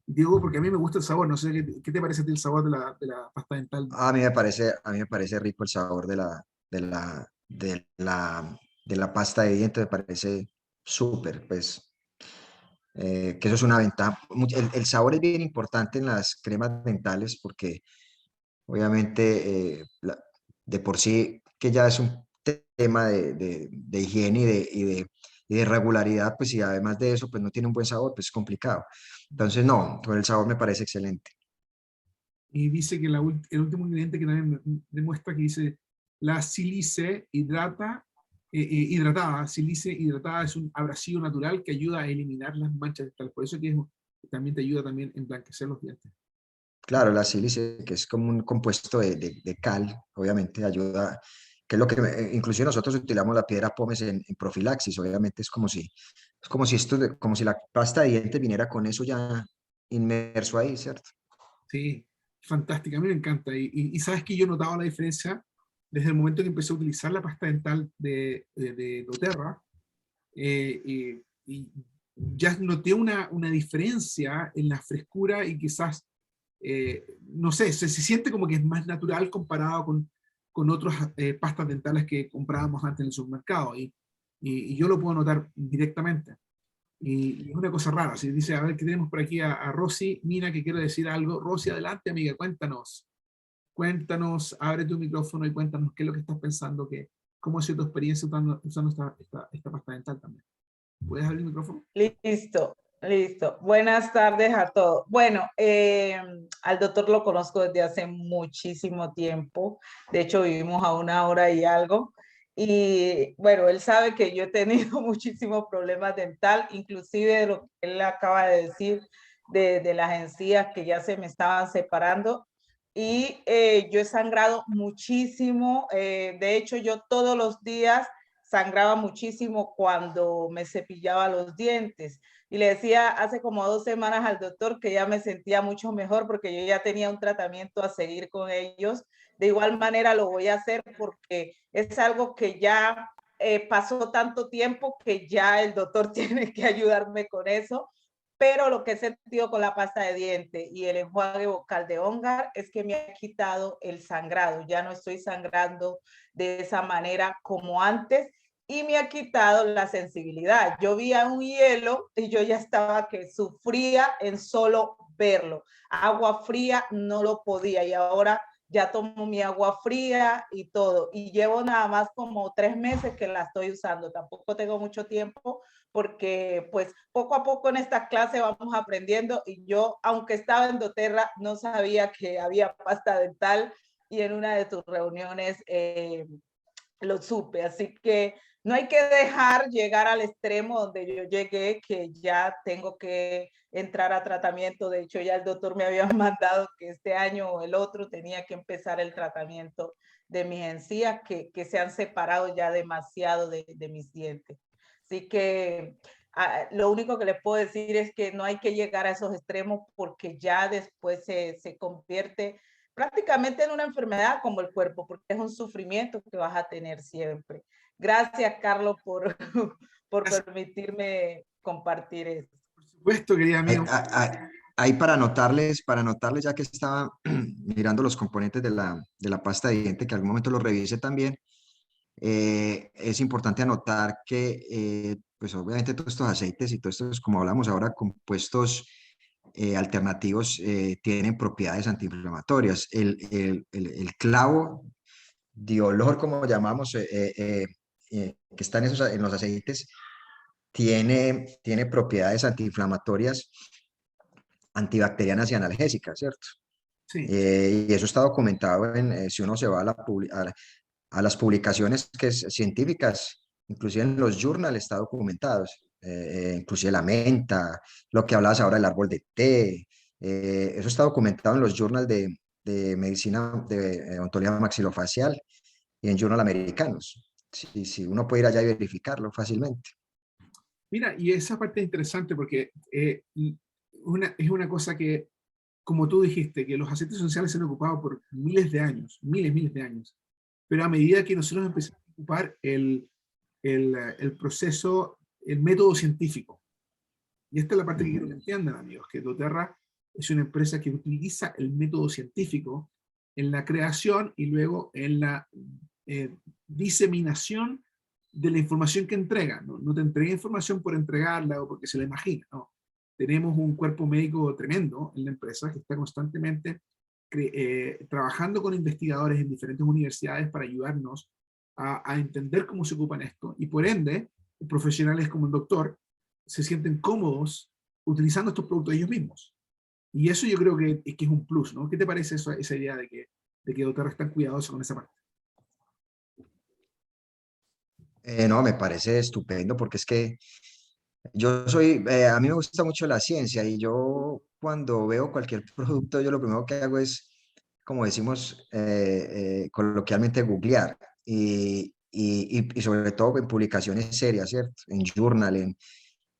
Y digo porque a mí me gusta el sabor, no sé qué te parece a ti el sabor de la pasta dental. A mí me parece rico el sabor de la pasta de dientes, me parece súper, pues, que eso es una ventaja. El sabor es bien importante en las cremas dentales porque obviamente de por sí que ya es un tema de higiene y de regularidad, pues y además de eso, pues no tiene un buen sabor, pues es complicado. Entonces, no, con el sabor me parece excelente. Y dice que el último ingrediente que también demuestra que dice la sílice hidratada, sílice hidratada es un abrasivo natural que ayuda a eliminar las manchas dentales. Por eso que también te ayuda también a emblanquecer los dientes. Claro, la sílice, que es como un compuesto de cal, obviamente ayuda, que es lo que, inclusive nosotros utilizamos la piedra pómez en profilaxis, obviamente es como si como si la pasta de dientes viniera con eso ya inmerso ahí, ¿cierto? Sí, fantástica, a mí me encanta. Y sabes que yo he notado la diferencia desde el momento que empecé a utilizar la pasta dental de doTERRA, y ya noté una diferencia en la frescura y quizás, no sé, se siente como que es más natural comparado con otras pastas dentales que comprábamos antes en el supermercado. Y yo lo puedo notar directamente. Y es una cosa rara. Si dice, a ver, ¿qué tenemos por aquí a Rosy? Mina, que quiere decir algo. Rosy, adelante, amiga, cuéntanos. Cuéntanos, abre tu micrófono y cuéntanos qué es lo que estás pensando, cómo ha sido tu experiencia usando esta pasta dental también. ¿Puedes abrir el micrófono? Listo, listo. Buenas tardes a todos. Bueno, al doctor lo conozco desde hace muchísimo tiempo. De hecho, vivimos a 1 hora y algo. Y bueno, él sabe que yo he tenido muchísimos problemas dental, inclusive de lo que él acaba de decir de las encías que ya se me estaban separando. Y yo he sangrado muchísimo. De hecho, yo todos los días sangraba muchísimo cuando me cepillaba los dientes. Y le decía hace como 2 semanas al doctor que ya me sentía mucho mejor porque yo ya tenía un tratamiento a seguir con ellos. De igual manera lo voy a hacer porque es algo que ya pasó tanto tiempo que ya el doctor tiene que ayudarme con eso. Pero lo que he sentido con la pasta de diente y el enjuague vocal de On Guard es que me ha quitado el sangrado. Ya no estoy sangrando de esa manera como antes. y me ha quitado la sensibilidad. Yo vi a un hielo y yo ya estaba que sufría en solo verlo. Agua fría no lo podía y ahora ya tomo mi agua fría y todo. Y llevo nada más como 3 meses que la estoy usando. Tampoco tengo mucho tiempo porque pues poco a poco en esta clase vamos aprendiendo y yo, aunque estaba en doTERRA, no sabía que había pasta dental y en una de tus reuniones lo supe. Así que no hay que dejar llegar al extremo donde yo llegué, que ya tengo que entrar a tratamiento. De hecho, ya el doctor me había mandado que este año o el otro tenía que empezar el tratamiento de mis encías, que se han separado ya demasiado de mis dientes. Así que lo único que les puedo decir es que no hay que llegar a esos extremos porque ya después se convierte prácticamente en una enfermedad como el cuerpo, porque es un sufrimiento que vas a tener siempre. Gracias, Carlos, por permitirme compartir esto. Por supuesto, querida Ahí, amigo. ahí para anotarles, ya que estaba mirando los componentes de la pasta de diente, que algún momento lo revise también, es importante anotar que, pues obviamente todos estos aceites y todos estos, como hablamos ahora, compuestos alternativos tienen propiedades antiinflamatorias. El clavo de olor, como llamamos, que está en los aceites, tiene propiedades antiinflamatorias, antibacterianas y analgésicas, ¿cierto? Sí, Y eso está documentado si uno se va a las publicaciones científicas, inclusive en los journals está documentado, inclusive la menta, lo que hablabas ahora del árbol de té, eso está documentado en los journals de medicina de odontología maxilofacial y en journal americanos. Sí, uno puede ir allá y verificarlo fácilmente. mira, y esa parte es interesante porque es una cosa que, como tú dijiste, que los aceites esenciales se han ocupado por miles de años, miles de años, pero a medida que nosotros empezamos a ocupar el proceso, el método científico, y esta es la parte que quiero que entiendan, amigos, que doTERRA es una empresa que utiliza el método científico en la creación y luego en la diseminación de la información que entrega. No te entrega información por entregarla o porque se la imagina, no. Tenemos un cuerpo médico tremendo en la empresa que está constantemente trabajando con investigadores en diferentes universidades para ayudarnos a entender cómo se ocupan esto y por ende profesionales como el doctor se sienten cómodos utilizando estos productos ellos mismos. Y eso yo creo que es un plus, ¿no? ¿Qué te parece esa idea de que doTERRA está cuidadoso con esa parte? No, me parece estupendo porque es que a mí me gusta mucho la ciencia y yo cuando veo cualquier producto, yo lo primero que hago es, como decimos coloquialmente, googlear y sobre todo en publicaciones serias, ¿cierto? En Journal,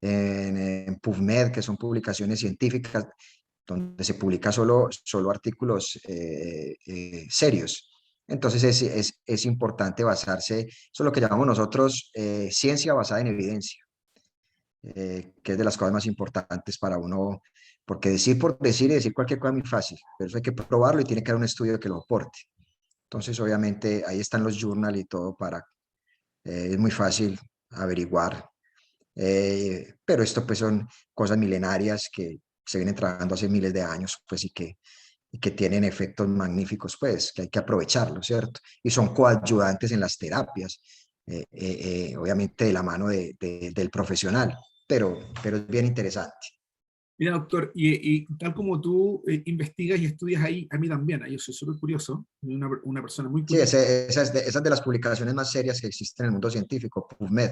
en PubMed, que son publicaciones científicas, donde se publica solo artículos serios. Entonces es importante basarse, eso es lo que llamamos nosotros ciencia basada en evidencia, que es de las cosas más importantes para uno, porque decir por decir y decir cualquier cosa es muy fácil, pero eso hay que probarlo y tiene que haber un estudio que lo aporte. Entonces, obviamente, ahí están los journals y todo es muy fácil averiguar. Pero esto pues son cosas milenarias que se vienen trabajando hace miles de años, pues y que tienen efectos magníficos, pues, que hay que aprovecharlo, ¿cierto? Y son coadyuvantes en las terapias, obviamente de la mano del profesional, pero es bien interesante. Mira, doctor, y tal como tú investigas y estudias ahí, a mí también, yo soy súper curioso, una persona muy Sí, curiosa. esa es de las publicaciones más serias que existen en el mundo científico, PubMed,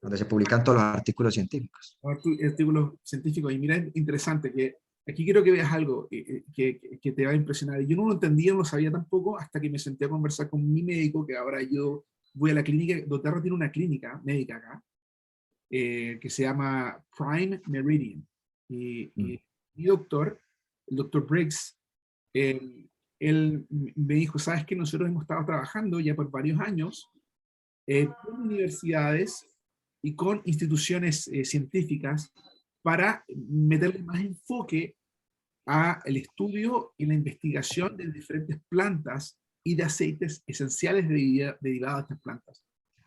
donde se publican todos los artículos científicos. Artículos científicos. Y mira, es interesante que aquí quiero que veas algo que te va a impresionar. Yo no lo entendía, no lo sabía tampoco, hasta que me senté a conversar con mi médico, que ahora yo voy a la clínica. doTERRA tiene una clínica médica acá, que se llama Prime Meridian. Mm. Mi doctor, el doctor Briggs, él me dijo, sabes que nosotros hemos estado trabajando ya por varios años con universidades y con instituciones científicas para meterle más enfoque a el estudio y la investigación de diferentes plantas y de aceites esenciales derivados de estas plantas.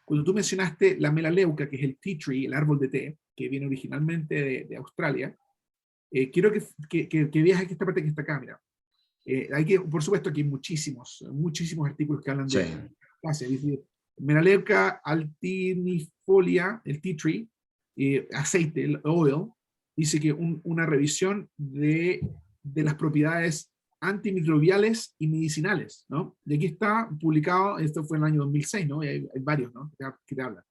Cuando tú mencionaste la melaleuca, que es el tea tree, el árbol de té, que viene originalmente de Australia, quiero que veas aquí esta parte que está acá, mira. Hay que, por supuesto, aquí hay muchísimos artículos que hablan Sí. de clase. Dice, Melaleuca altinifolia, el tea tree, aceite, el oil, dice que una revisión de las propiedades antimicrobiales y medicinales, ¿no? Y aquí está publicado, esto fue en el año 2006, ¿no? Y hay varios, ¿no? Que te hablan,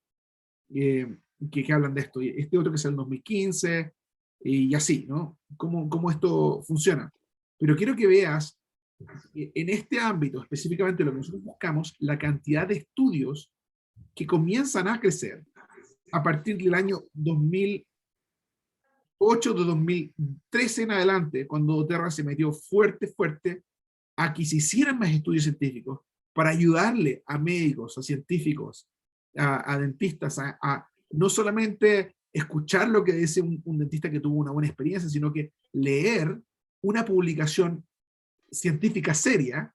eh, que hablan de esto. Y este otro que es el 2015, y así, ¿no? Cómo esto funciona. Pero quiero que veas, en este ámbito, específicamente lo que nosotros buscamos, la cantidad de estudios que comienzan a crecer a partir del año 2008, de 2013 en adelante, cuando doTERRA se metió fuerte a que se hicieran más estudios científicos para ayudarle a médicos, a científicos, a dentistas, a no solamente escuchar lo que dice un dentista que tuvo una buena experiencia, sino que leer una publicación científica seria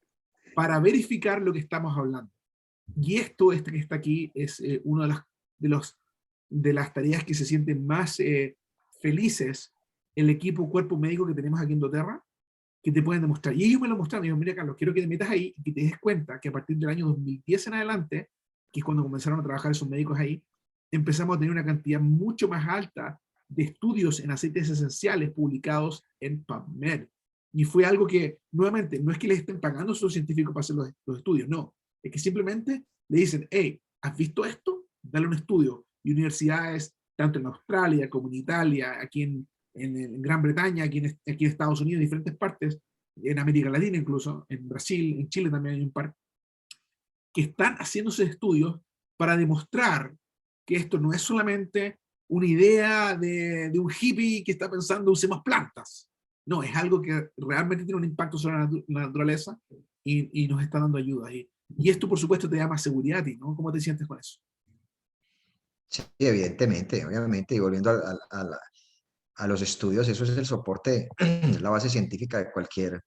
para verificar lo que estamos hablando. Y esto, este que está aquí, es una de las tareas que se sienten más felices el equipo cuerpo médico que tenemos aquí en doTERRA, que te pueden demostrar. Y ellos me lo mostraron, y digo, mira Carlos, quiero que te metas ahí y que te des cuenta que a partir del año 2010 en adelante, que es cuando comenzaron a trabajar esos médicos ahí, empezamos a tener una cantidad mucho más alta de estudios en aceites esenciales publicados en PubMed. Y fue algo que, nuevamente, no es que les estén pagando a esos científicos para hacer los estudios, no. Es que simplemente le dicen, hey, ¿has visto esto? Dale un estudio. Y universidades, tanto en Australia como en Italia, aquí en Gran Bretaña, aquí en Estados Unidos, en diferentes partes, en América Latina incluso, en Brasil, en Chile también hay un par, que están haciéndose estudios para demostrar que esto no es solamente una idea de un hippie que está pensando usemos plantas. No, es algo que realmente tiene un impacto sobre la naturaleza y nos está dando ayuda. Y esto, por supuesto, te da más seguridad a ti, ¿no? ¿Cómo te sientes con eso? Sí, evidentemente, obviamente, y volviendo a los estudios, eso es el soporte, la base científica de cualquier,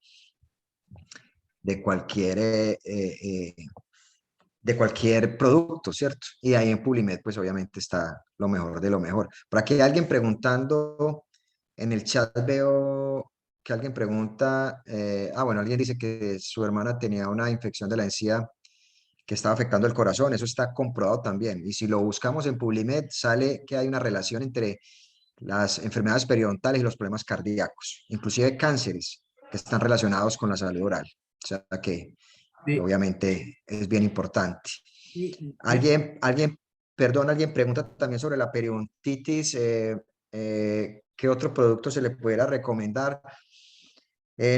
de cualquier producto, ¿cierto? Y ahí en Pulimed, pues obviamente está lo mejor de lo mejor. Por aquí hay alguien preguntando, en el chat veo que alguien pregunta, bueno, alguien dice que su hermana tenía una infección de la encía que estaba afectando el corazón, eso está comprobado también. Y si lo buscamos en Publimed, sale que hay una relación entre las enfermedades periodontales y los problemas cardíacos, inclusive cánceres que están relacionados con la salud oral. O sea que Sí, obviamente es bien importante. y Alguien pregunta también sobre la periodontitis, ¿qué otro producto se le pudiera recomendar?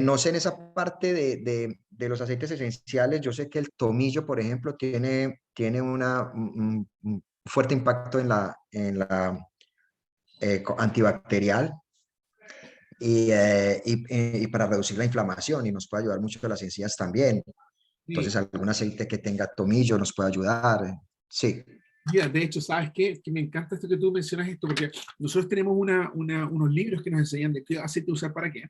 No sé en esa parte de los aceites esenciales, yo sé que el tomillo, por ejemplo, tiene un fuerte impacto en la antibacterial y para reducir la inflamación y nos puede ayudar mucho a las encías también. Entonces, sí, algún aceite que tenga tomillo nos puede ayudar. Sí, mira, de hecho, ¿sabes qué? Que me encanta esto que tú mencionas esto, porque nosotros tenemos unos libros que nos enseñan de qué aceite usar para qué.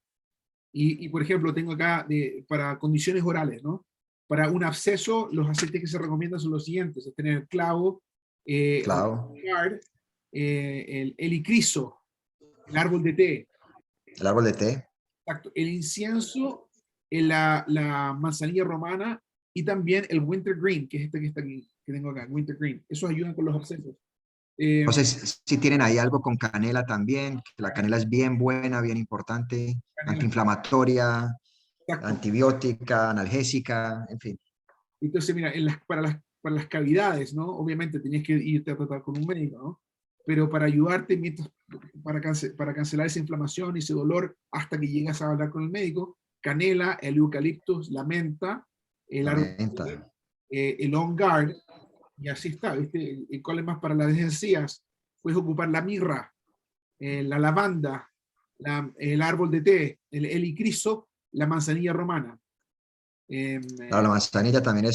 Y, por ejemplo, tengo acá para condiciones orales, ¿no? Para un absceso, los aceites que se recomiendan son los siguientes: es tener el clavo, el clavo, card, el helicriso, el árbol de té, el árbol de té. exacto, el incienso, la manzanilla romana y también el wintergreen, que es este que está aquí, que tengo acá, wintergreen. Esos ayudan con los abscesos. Eh, Entonces, si tienen ahí algo con canela también, que la canela es bien buena, bien importante, canela, antiinflamatoria, exacto. antibiótica, analgésica, en fin. Entonces, mira, para las cavidades, ¿no? Obviamente tenías que irte a tratar con un médico, ¿no? Pero para ayudarte, para cancelar esa inflamación y ese dolor hasta que llegas a hablar con el médico, canela, el eucaliptus, la menta, el La árbol, menta, el on guard, y así está, ¿viste? ¿Y cuál es más para las encías? Puedes ocupar la mirra, la lavanda, el árbol de té, el helicriso, la manzanilla romana. Em, claro, eh, la manzanilla también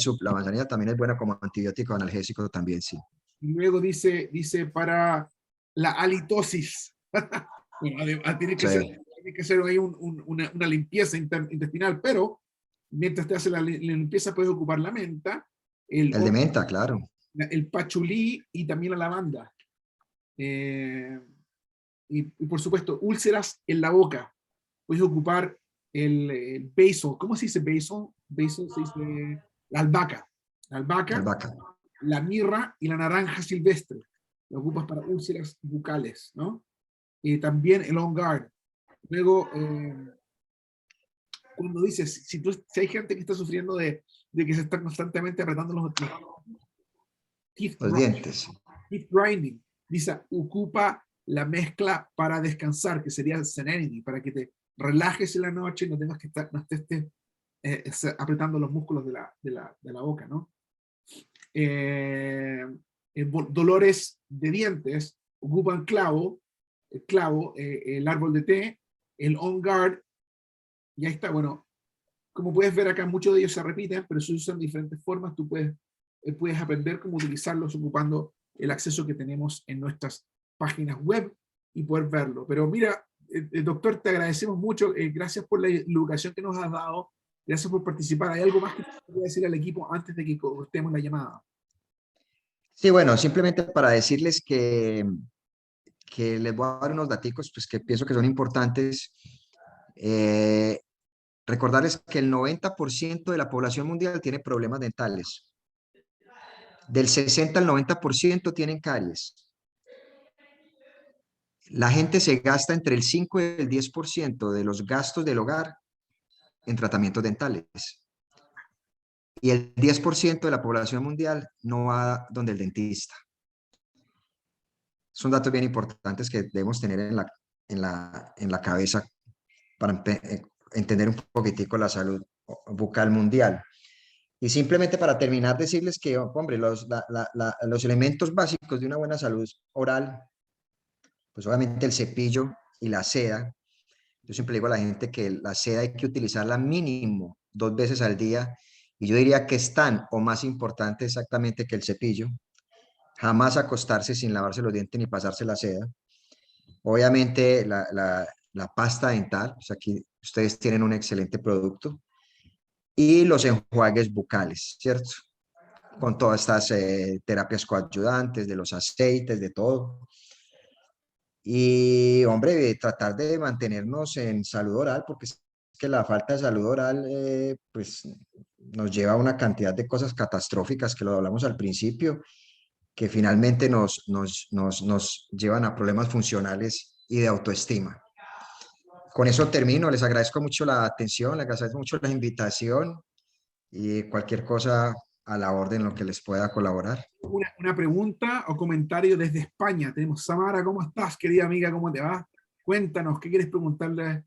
es buena como antibiótico analgésico también, sí. Y luego dice para la halitosis. Bueno, además, Sí, tiene que ser ahí una limpieza intestinal, pero mientras te hace la limpieza puedes ocupar la menta, el el de menta, claro. el pachulí y también la lavanda. Y por supuesto, úlceras en la boca. Puedes ocupar el basil. ¿Cómo se dice basil? Basil se dice la albahaca. La albahaca, Albahaca. la mirra y la naranja silvestre. Lo ocupas para úlceras bucales, ¿no? Y también el On Guard. Luego, cuando dices, si hay gente que está sufriendo de que se están constantemente apretando los Los dientes. teeth grinding, dice, ocupa la mezcla para descansar, que sería el Serenity, para que te relajes en la noche y no tengas que estar, no estés apretando los músculos de la boca, ¿no? Dolores de dientes, ocupan el árbol de té, el On Guard, y ahí está. Bueno, como puedes ver acá, muchos de ellos se repiten, pero se usan de diferentes formas. Tú puedes aprender cómo utilizarlos ocupando el acceso que tenemos en nuestras páginas web y poder verlo. Pero mira, doctor, te agradecemos mucho. Gracias por la educación que nos has dado. Gracias por participar. ¿Hay algo más que te quería decir al equipo antes de que cortemos la llamada? Sí, bueno, simplemente para decirles que les voy a dar unos daticos pues, que pienso que son importantes. Recordarles que el 90% de la población mundial tiene problemas dentales. Del 60 al 90% tienen caries. La gente se gasta entre el 5 y el 10% de los gastos del hogar en tratamientos dentales. Y el 10% de la población mundial no va donde el dentista. Son datos bien importantes que debemos tener en la cabeza para entender un poquitico la salud bucal mundial. Y simplemente para terminar, decirles que, hombre, los elementos básicos de una buena salud oral, pues obviamente el cepillo y la seda. Yo siempre digo a la gente que la seda hay que utilizarla mínimo 2 veces al día, y yo diría que es tan o más importante exactamente que el cepillo. Jamás acostarse sin lavarse los dientes ni pasarse la seda. Obviamente la pasta dental, pues aquí ustedes tienen un excelente producto. Y los enjuagues bucales, ¿cierto? Con todas estas terapias coadyuvantes, de los aceites, de todo. Y, hombre, tratar de mantenernos en salud oral, porque es que la falta de salud oral, pues, nos lleva a una cantidad de cosas catastróficas, que lo hablamos al principio, que finalmente nos llevan a problemas funcionales y de autoestima. Con eso termino. Les agradezco mucho la atención, les agradezco mucho la invitación, y cualquier cosa a la orden en lo que les pueda colaborar. Una pregunta o comentario desde España. Tenemos Samara, ¿cómo estás, querida amiga? ¿Cómo te va? Cuéntanos, ¿qué quieres preguntarle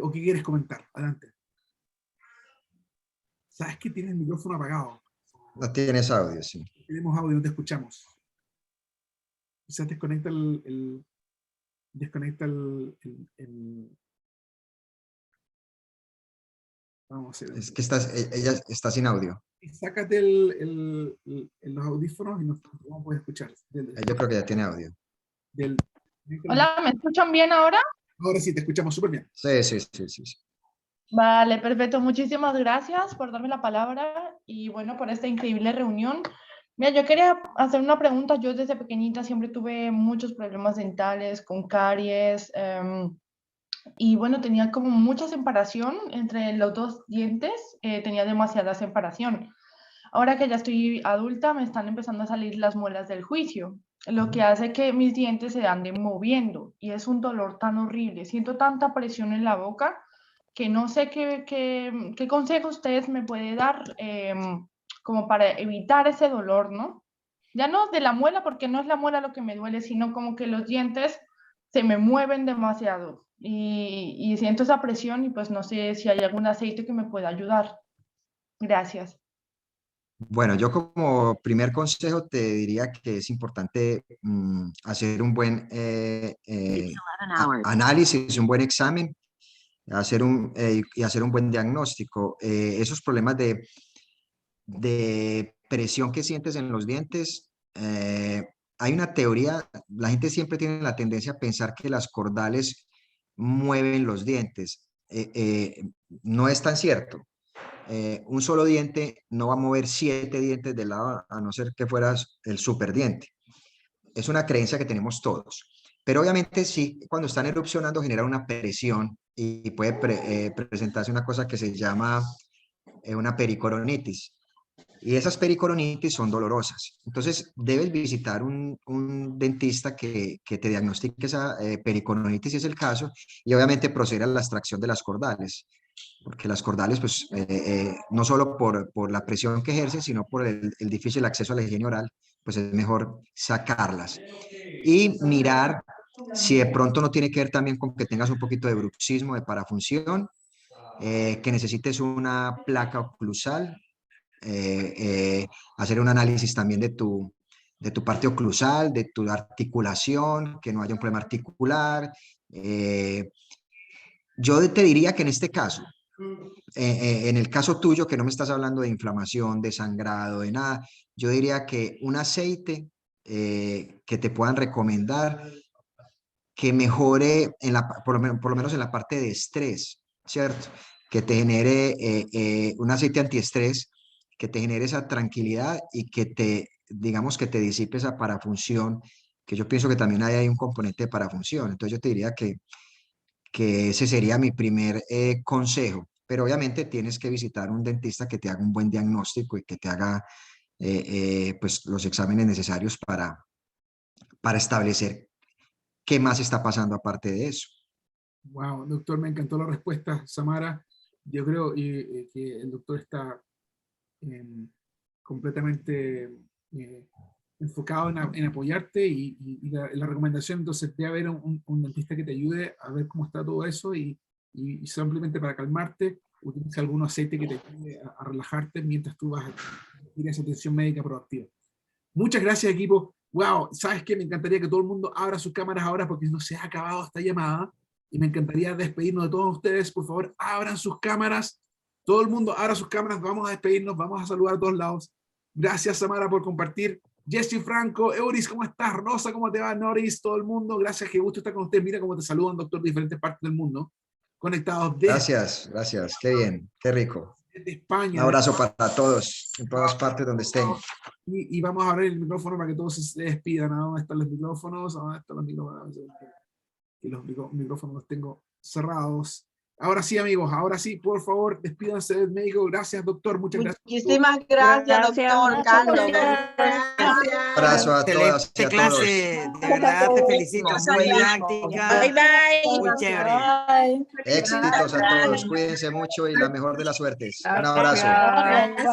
o qué quieres comentar? Adelante. ¿Sabes que tienes el micrófono apagado? No tienes audio, sí. Tenemos audio, no te escuchamos. Quizás desconecta desconecta vamos a hacer. Es que ella está sin audio. Sácate los audífonos y no puedes escuchar. Yo creo que ya tiene audio. Hola, ¿me escuchan bien ahora? Ahora sí, te escuchamos súper bien. Sí. Vale, perfecto. Muchísimas gracias por darme la palabra y bueno, por esta increíble reunión. Mira, yo quería hacer una pregunta. Yo desde pequeñita siempre tuve muchos problemas dentales, con caries, y bueno, tenía como mucha separación entre los dos dientes, tenía demasiada separación. Ahora que ya estoy adulta, me están empezando a salir las muelas del juicio, lo que hace que mis dientes se anden moviendo y es un dolor tan horrible. Siento tanta presión en la boca que no sé qué consejo ustedes me pueden dar como para evitar ese dolor, ¿no? Ya no de la muela, porque no es la muela lo que me duele, sino como que los dientes se me mueven demasiado y siento esa presión y pues no sé si hay algún aceite que me pueda ayudar. Gracias. Bueno, yo como primer consejo te diría que es importante hacer un buen análisis, un buen examen, y hacer un buen diagnóstico. Esos problemas de presión que sientes en los dientes, hay una teoría, la gente siempre tiene la tendencia a pensar que las cordales mueven los dientes. No es tan cierto. un solo diente no va a mover 7 dientes del lado, a no ser que fueras el superdiente. Es una creencia que tenemos todos. Pero obviamente sí, cuando están erupcionando genera una presión y puede presentarse una cosa que se llama una pericoronitis. Y esas pericoronitis son dolorosas. Entonces, debes visitar un dentista que te diagnostique esa pericoronitis, si es el caso, y obviamente proceder a la extracción de las cordales, porque las cordales, pues, no solo por la presión que ejercen, sino por el difícil acceso a la higiene oral, pues es mejor sacarlas. Y mirar si de pronto no tiene que ver también con que tengas un poquito de bruxismo, de parafunción, que necesites una placa oclusal, hacer un análisis también de tu parte oclusal, de tu articulación, que no haya un problema articular. Yo te diría que en este caso, en el caso tuyo, que no me estás hablando de inflamación, de sangrado, de nada, yo diría que un aceite que te puedan recomendar que mejore, por lo menos en la parte de estrés, ¿cierto? Que te genere un aceite antiestrés, que te genere esa tranquilidad y que te, digamos, que te disipe esa parafunción, que yo pienso que también hay un componente de parafunción. Entonces yo te diría que ese sería mi primer consejo. Pero obviamente tienes que visitar un dentista que te haga un buen diagnóstico y que te haga pues los exámenes necesarios para establecer qué más está pasando aparte de eso. Wow, doctor, me encantó la respuesta, Samara. Yo creo que el doctor está completamente enfocado en apoyarte y la recomendación, entonces, de haber un dentista que te ayude a ver cómo está todo eso y simplemente para calmarte, utiliza algún aceite que te ayude a relajarte mientras tú vas a ir a esa atención médica proactiva. Muchas gracias, equipo. Wow, ¿sabes qué? Me encantaría que todo el mundo abra sus cámaras ahora porque no se ha acabado esta llamada y me encantaría despedirnos de todos ustedes. Por favor, abran sus cámaras. Todo el mundo abra sus cámaras. Vamos a despedirnos, vamos a saludar a todos lados. Gracias, Samara, por compartir. Jesse Franco, Euris, ¿cómo estás? Rosa, ¿cómo te va? Noris, todo el mundo. Gracias, qué gusto estar con ustedes. Mira cómo te saludan, doctor, de diferentes partes del mundo. Conectados Gracias, gracias. Qué bien, qué rico. desde España. Un abrazo para todos, en todas partes donde estén. Y vamos a abrir el micrófono para que todos se despidan. ¿A dónde están los micrófonos? ¿A dónde están los micrófonos? Y los micrófonos los tengo cerrados. Ahora sí, amigos, ahora sí, por favor, despídanse del médico. Gracias, doctor. Muchas gracias. Muchísimas gracias, doctor Carlos. Un abrazo a todas y a todos. Clase, de verdad te felicito, muy didáctica. Bye, bye. Muy chévere. Éxitos a todos, cuídense mucho y la mejor de las suertes. Un abrazo. Gracias.